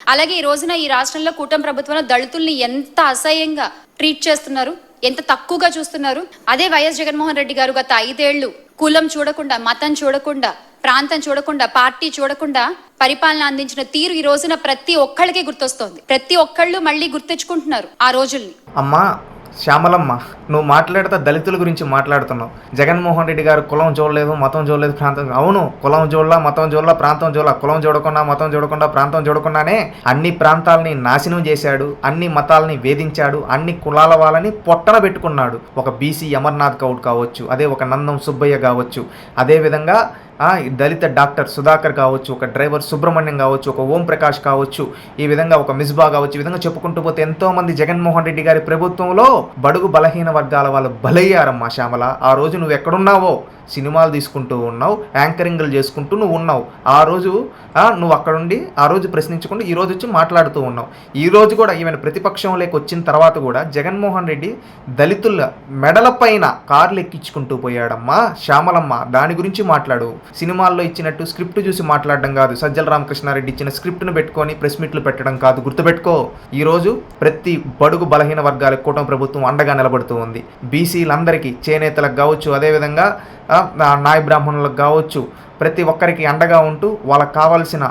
అలాగే ఈ రోజున ఈ రాష్ట్రంలో కూటమి ప్రభుత్వంలో దళితుల్ని ఎంత అసహ్యంగా ట్రీట్ చేస్తున్నారు, ఎంత తక్కువగా చూస్తున్నారు. అదే వైఎస్ జగన్మోహన్ రెడ్డి గారు గత 5 ఏళ్లు కులం చూడకుండా, మతం చూడకుండా, ప్రాంతం చూడకుండా, పార్టీ చూడకుండా పరిపాలన అందించిన తీరు ఈ రోజున ప్రతి ఒక్కళ్ళకి గుర్తొస్తోంది. ప్రతి ఒక్కళ్ళు మళ్ళీ గుర్తెచ్చుకుంటున్నారు ఆ రోజుల్ని. అమ్మా శ్యామలమ్మ, నువ్వు మాట్లాడితే దళితుల గురించి మాట్లాడుతున్నావు. జగన్మోహన్ రెడ్డి గారు కులం చూడలేదు, మతం చూడలేదు, ప్రాంతం. అవును, కులం చూడలా, మతం చూడలా, ప్రాంతం చూడలా. కులం చూడకుండా, మతం చూడకుండా, ప్రాంతం చూడకుండానే అన్ని ప్రాంతాలని నాశనం చేశాడు, అన్ని మతాలని వేధించాడు, అన్ని కులాల వాళ్ళని పొట్టన పెట్టుకున్నాడు. ఒక బీసీ అమర్నాథ్ గౌడ్ కావచ్చు, అదే ఒక నందం సుబ్బయ్య కావచ్చు, అదేవిధంగా దళిత డాక్టర్ సుధాకర్ కావచ్చు, ఒక డ్రైవర్ సుబ్రహ్మణ్యం కావచ్చు, ఒక ఓం ప్రకాష్ కావచ్చు, ఈ విధంగా ఒక మిస్బా కావచ్చు. ఈ విధంగా చెప్పుకుంటూ పోతే ఎంతోమంది జగన్మోహన్ రెడ్డి గారి ప్రభుత్వంలో బడుగు బలహీన వర్గాల వాళ్ళు బలయ్యారమ్మా. శ్యామల, ఆ రోజు నువ్వు ఎక్కడున్నావో సినిమాలు తీసుకుంటూ ఉన్నావు, యాంకరింగ్లు చేసుకుంటూ నువ్వు ఉన్నావు. ఆ రోజు నువ్వు అక్కడుండి ఆ రోజు ప్రశ్నించకుండా ఈ రోజు వచ్చి మాట్లాడుతూ ఉన్నావు. ఈ రోజు కూడా ఈవెన్ ప్రతిపక్షంలోకి వచ్చిన తర్వాత కూడా జగన్మోహన్ రెడ్డి దళితుల మెడలపైన కార్లు ఎక్కించుకుంటూ పోయాడమ్మా. శ్యామలమ్మ, దాని గురించి మాట్లాడు. సినిమాల్లో ఇచ్చినట్టు స్క్రిప్ట్ చూసి మాట్లాడడం కాదు, సజ్జల రామకృష్ణారెడ్డి ఇచ్చిన స్క్రిప్ట్ను పెట్టుకొని ప్రెస్ మీట్లు పెట్టడం కాదు. గుర్తుపెట్టుకో, ఈరోజు ప్రతి బడుగు బలహీన వర్గాలకు కూటమి ప్రభుత్వం అండగా నిలబడుతూ ఉంది. బీసీలందరికీ, చేనేతలకు కావచ్చు, అదేవిధంగా నాయ బ్రాహ్మణులకు కావచ్చు, ప్రతి ఒక్కరికి అండగా ఉంటూ వాళ్ళకి కావాల్సిన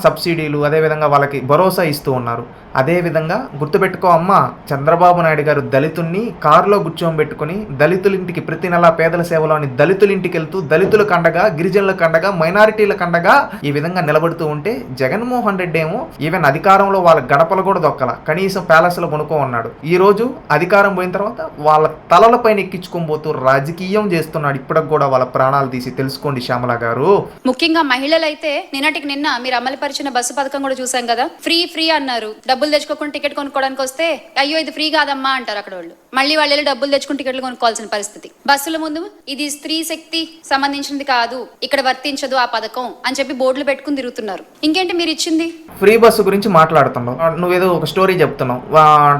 సబ్సిడీలు, అదేవిధంగా వాళ్ళకి భరోసా ఇస్తూ ఉన్నారు. అదేవిధంగా గుర్తుపెట్టుకో అమ్మ, చంద్రబాబు నాయుడు గారు దళితుల్ని కారులో కూర్చోబెట్టుకుని దళితులింటికి ప్రతి నెల పేదల సేవలో అని దళితులింటికి వెళ్తూ దళితులకు అండగా, గిరిజనులకు అండగా, మైనారిటీలకు అండగా ఈ విధంగా నిలబడుతూ ఉంటే జగన్మోహన్ రెడ్డి ఏమో ఈవెన్ అధికారంలో వాళ్ళ గడపలు కూడా దొక్కల, కనీసం ప్యాలెస్లో కొనుక్కో ఉన్నాడు. ఈ రోజు అధికారం పోయిన తర్వాత వాళ్ళ తలలపైన ఎక్కించుకోబోతూ రాజకీయం చేస్తున్నాడు. ఇప్పటికి కూడా వాళ్ళ ప్రాణాలు తీసి తెలుసుకోండి శ్యామల గారు. ముఖ్యంగా మహిళలైతే నిన్నటికి నిన్న మీరు అమలుపరిచిన బస్సు పథకం కూడా చూసాం కదా. ఫ్రీ అన్నారు. డబ్బులు తెచ్చుకోకుండా టికెట్ కొనుక్కోవడానికి వస్తే అయ్యో ఇది ఫ్రీ కాదమ్మా అంటారు అక్కడ వాళ్ళు. మళ్ళీ వాళ్ళు వెళ్ళి డబ్బులు తెచ్చుకుని టికెట్లు కొనుక్కోవాల్సిన పరిస్థితి. బస్సుల ముందు ఇది స్త్రీ శక్తి సంబంధించినది కాదు, ఇక్కడ వర్తించదు ఆ పథకం అని చెప్పి బోర్డులు పెట్టుకుని తిరుగుతున్నారు. ఇంకేంటి మీరు ఇచ్చింది? ఫ్రీ బస్సు గురించి మాట్లాడుతున్నావు. నువ్వేదో ఒక స్టోరీ చెప్తున్నావు,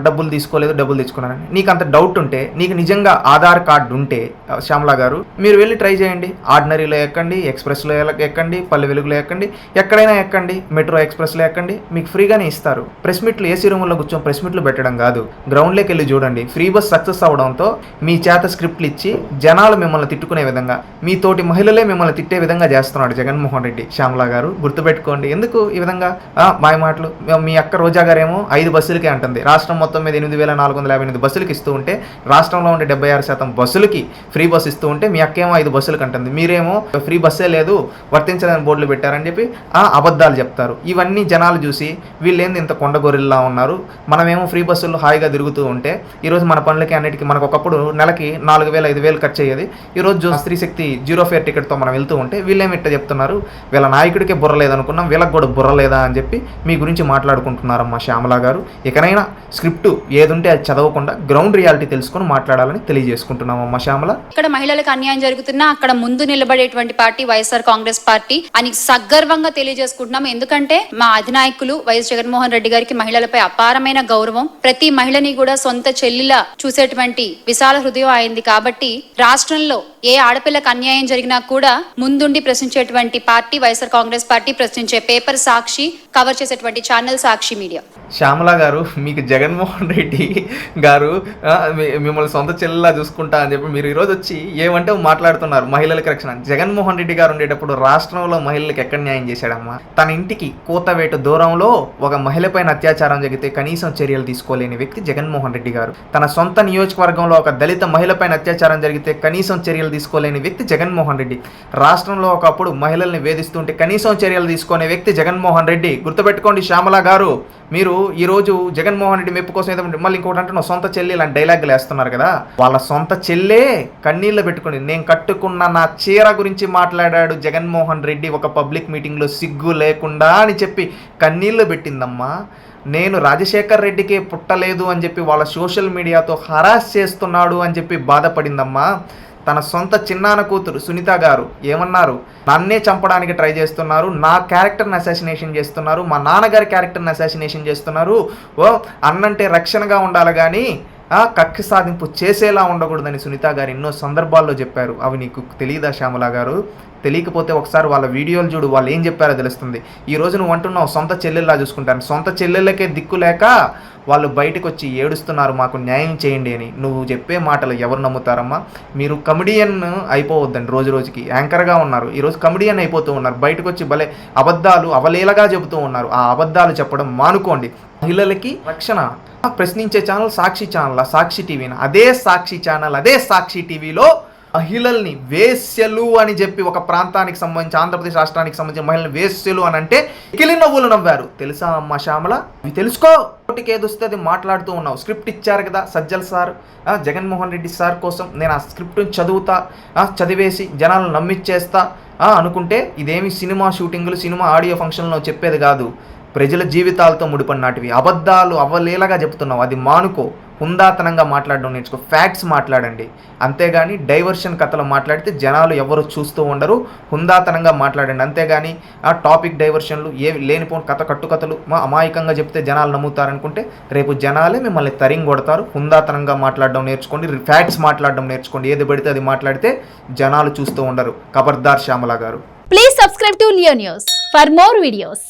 డబ్బులు తీసుకోలేదు, డబ్బులు తెచ్చుకున్నానని. నీకు అంత డౌట్ ఉంటే, నీకు నిజంగా ఆధార్ కార్డు ఉంటే శ్యామల గారు మీరు వెళ్ళి ట్రై చేయండి. ఆర్డినరీలో ఎక్కండి, ఎక్స్ప్రెస్లో ఎక్కండి, పల్లె వెలుగులో ఎక్కండి, ఎక్కడైనా ఎక్కండి, మెట్రో ఎక్స్ప్రెస్లో ఎక్కండి, మీకు ఫ్రీగానే ఇస్తారు. ప్రెస్ మీట్లు ఏసీ రూమ్లో కూర్చొని ప్రెస్ మీట్లు పెట్టడం కాదు, గ్రౌండ్లోకి వెళ్ళి చూడండి. ఫ్రీ బస్ సక్సెస్ అవ్వడంతో మీ చేత స్క్రిప్ట్లు ఇచ్చి జనాలు మిమ్మల్ని తిట్టుకునే విధంగా, మీ తోటి మహిళలే మిమ్మల్ని తిట్టే విధంగా చేస్తున్నాడు జగన్మోహన్ రెడ్డి. శ్యామల గారు గుర్తుపెట్టుకోండి. ఎందుకు ఈ విధంగా మాయ మాటలు? మీ అక్క రోజా గారేమో 5 బస్సులకే అంటుంది. రాష్ట్రం మొత్తం మీద 8,458 బస్సులకి ఇస్తూ ఉంటే, రాష్ట్రంలో ఉండే 76% బస్సులకి ఫ్రీ బస్ ఇస్తూ ఉంటే మీ అక్కేమో 5 బస్సులకి అంటుంది. మీరేమో ఫ్రీ బస్సే లేదు, వర్తించడానికి బోర్డులు పెట్టారని చెప్పి అబద్ధాలు చెప్తారు. ఇవన్నీ జనాలు చూసి వీళ్ళేంది ఇంత కొండగొరిల్లా ఉన్నారు, మనమేమో ఫ్రీ బస్సుల్లో హాయిగా తిరుగుతూ ఉంటే ఈరోజు మన పనులకి అన్నిటికీ మనకు ఒకప్పుడు నెలకి 4,000-5,000 ఖర్చు అయ్యేది. ఈరోజు స్త్రీ శక్తి 0 ఫేర్ టికెట్తో మనం వెళ్తూ ఉంటే వీళ్ళేమి ఇట్ట చెప్తున్నారు, వీళ్ళ నాయకుడికే బుర్ర లేదనుకున్నాం, వీళ్ళకి కూడా బుర్ర లేదా అని చెప్పి మీ గురించి మాట్లాడుకుంటున్నారమ్మా శ్యామల గారు. ఇకనైనా స్క్రిప్ట్ ఏదుంటే అది చదవకుండా గ్రౌండ్ రియాలిటీ తెలుసుకొని మాట్లాడాలని తెలియజేసుకుంటున్నామమ్మా శ్యామల. ఇక్కడ మహిళలకు అన్యాయం జరుగుతున్నా అక్కడ ముందు నిలబడేటువంటి పార్టీ వైఎస్ఆర్ కాంగ్రెస్ పార్టీ అని సగర్వంగా తెలియజేసుకుంటున్నాము. ఎందుకంటే మా అధినాయకులు వైఎస్ జగన్మోహన్ రెడ్డి గారికి మహిళలపై అపారమైన గౌరవం, ప్రతి మహిళని కూడా సొంత చెల్లిలా చూసేటువంటి విశాల హృదయం అయింది. కాబట్టి రాష్ట్రంలో ఏ ఆడపిల్లకు అన్యాయం జరిగినా కూడా ముందుండి ప్రశ్నించేటువంటి పార్టీ వైఎస్ఆర్ కాంగ్రెస్ పార్టీ, ప్రశ్నించే పేపర్ సాక్షి, కవర్ చేసేటువంటి ఛానల్ సాక్షి మీడియా. శ్యామల గారు, మీకు జగన్మోహన్ రెడ్డి గారు మిమ్మల్ని సొంత చెల్లిలా చూసుకుంటా అని చెప్పి మీరు ఈరోజు వచ్చి ఏమంటే మాట్లాడుతున్నారు మహిళలకు రక్షణ. జగన్మోహన్ రెడ్డి గారు ఉండేటప్పుడు రాష్ట్రంలో మహిళలకు ఎక్కడ న్యాయం చేశాడమ్మా? తన ఇంటికి కూతవేటు దూరంలో ఒక మహిళపైన అత్యాచారం జరిగితే కనీసం చర్యలు తీసుకోలేని వ్యక్తి జగన్మోహన్ రెడ్డి గారు. తన సొంత నియోజకవర్గంలో ఒక దళిత మహిళపైన అత్యాచారం జరిగితే కనీసం చర్యలు తీసుకోలేని వ్యక్తి జగన్మోహన్ రెడ్డి. రాష్ట్రంలో ఒకప్పుడు మహిళల్ని వేధిస్తుంటే కనీసం చర్యలు తీసుకునే వ్యక్తి జగన్మోహన్ రెడ్డి. గుర్తుపెట్టుకోండి శ్యామల గారు. మీరు ఈరోజు జగన్మోహన్ రెడ్డి మెప్పు కోసం ఏదో మళ్ళీ ఇంకోటి అంటే సొంత చెల్లి ఇలాంటి డైలాగులు వేస్తున్నారు కదా. వాళ్ళ సొంత చెల్లే కన్నీళ్ళు పెట్టుకుని నేను కట్టుకున్న నా చీర గురించి మాట్లాడాడు జగన్మోహన్ రెడ్డి ఒక పబ్లిక్ మీటింగ్లో, సిగ్గు లేకుండా అని చెప్పి కన్నీళ్ళు పెట్టిందమ్మా. నేను రాజశేఖర్ రెడ్డికే పుట్టలేదు అని చెప్పి వాళ్ళ సోషల్ మీడియాతో హరాస్ చేస్తున్నాడు అని చెప్పి బాధపడిందమ్మా. తన సొంత చిన్నాన్న కూతురు సునీత గారు ఏమన్నారు? నన్నే చంపడానికి ట్రై చేస్తున్నారు, నా క్యారెక్టర్ని అసాసినేషన్ చేస్తున్నారు, మా నాన్నగారి క్యారెక్టర్ని అసాసినేషన్ చేస్తున్నారు, అన్నంటే రక్షణగా ఉండాలి కానీ కక్ష సాధింపు చేసేలా ఉండకూడదని సునీత గారు ఎన్నో సందర్భాల్లో చెప్పారు. అవి నీకు తెలియదా శ్యామల గారు? తెలియకపోతే ఒకసారి వాళ్ళ వీడియోలు చూడు, వాళ్ళు ఏం చెప్పారో తెలుస్తుంది. ఈ రోజు నువ్వు అంటున్నావు సొంత చెల్లెల్లా చూసుకుంటాను, సొంత చెల్లెళ్ళకే దిక్కు లేక వాళ్ళు బయటకు వచ్చి ఏడుస్తున్నారు మాకు న్యాయం చేయండి అని. నువ్వు చెప్పే మాటలు ఎవరు నమ్ముతారమ్మా? మీరు కమెడియన్ అయిపోవద్దండి, రోజు రోజుకి యాంకర్గా ఉన్నారు, ఈరోజు కమెడియన్ అయిపోతూ ఉన్నారు, బయటకు వచ్చి భలే అబద్ధాలు అవలీలగా చెబుతూ ఉన్నారు. ఆ అబద్ధాలు చెప్పడం మానుకోండి. మహిళలకి రక్షణ ప్రశ్నించే ఛానల్ సాక్షి ఛానల్, సాక్షి టీవీని, అదే సాక్షి ఛానల్, అదే సాక్షి టీవీలో మహిళల్ని వేశ్యలు అని చెప్పి ఒక ప్రాంతానికి సంబంధించి ఆంధ్రప్రదేశ్ రాష్ట్రానికి సంబంధించిన మహిళల్ని వేశ్యలు అని అంటే ఎకిలి నవ్వులు నవ్వారు. తెలుసా అమ్మ శ్యామల? ఇవి తెలుసుకో. ఒకటికి ఏదొస్తే అది మాట్లాడుతూ ఉన్నావు. స్క్రిప్ట్ ఇచ్చారు కదా సజ్జల్ సార్, జగన్మోహన్ రెడ్డి సార్ కోసం నేను ఆ స్క్రిప్ట్ని చదువుతా, చదివేసి జనాలను నమ్మిచ్చేస్తా అనుకుంటే ఇదేమి సినిమా షూటింగులు, సినిమా ఆడియో ఫంక్షన్లో చెప్పేది కాదు, ప్రజల జీవితాలతో ముడిపడినాటివి. అబద్ధాలు అవలేలగా చెప్తున్నావు, అది మానుకో. హుందాతనంగా మాట్లాడడం నేర్చుకో, ఫ్యాక్ట్స్ మాట్లాడండి. అంతేగాని డైవర్షన్ కథలు మాట్లాడితే జనాలు ఎవరు చూస్తూ ఉండరు. హుందాతనంగా మాట్లాడండి, అంతేగాని ఆ టాపిక్ డైవర్షన్లు, ఏ లేనిపోని కట్టుకథలు అమాయకంగా చెప్తే జనాలు నమ్ముతారనుకుంటే రేపు జనాలే మిమ్మల్ని తరిం కొడతారు. హుందాతనంగా మాట్లాడడం నేర్చుకోండి, ఫ్యాక్ట్స్ మాట్లాడడం నేర్చుకోండి. ఏది పడితే అది మాట్లాడితే జనాలు చూస్తూ ఉండరు. ఖబర్దార్ శ్యామల గారు. Please subscribe to Leo News for more videos.